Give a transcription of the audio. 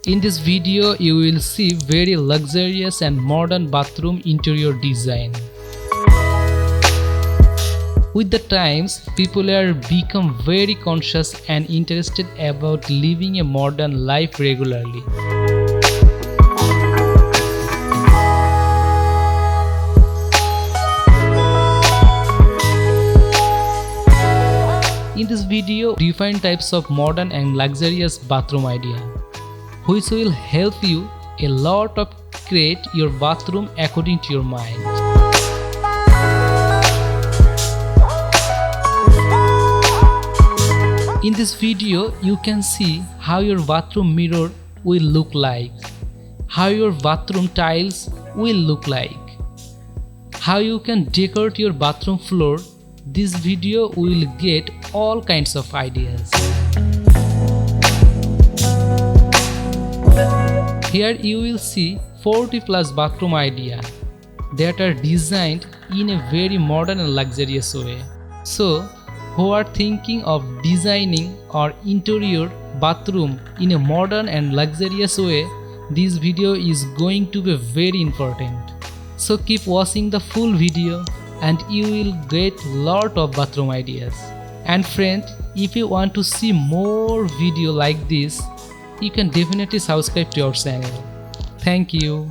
In this video, you will see very luxurious and modern bathroom interior design. With the times, people are become very conscious and interested about living a modern life regularly. In this video, different types of modern and luxurious bathroom idea, which will help you a lot of create your bathroom according to your mind. In this video, you can see how your bathroom mirror will look like, how your bathroom tiles will look like, how you can decorate your bathroom floor. This video will get all kinds of ideas. Here you will see 40 plus bathroom idea that are designed in a very modern and luxurious way. So, who are thinking of designing or interior bathroom in a modern and luxurious way, this video is going to be very important. So keep watching the full video and you will get lot of bathroom ideas. And friend, if you want to see more video like this, you can definitely subscribe to our channel. Thank you.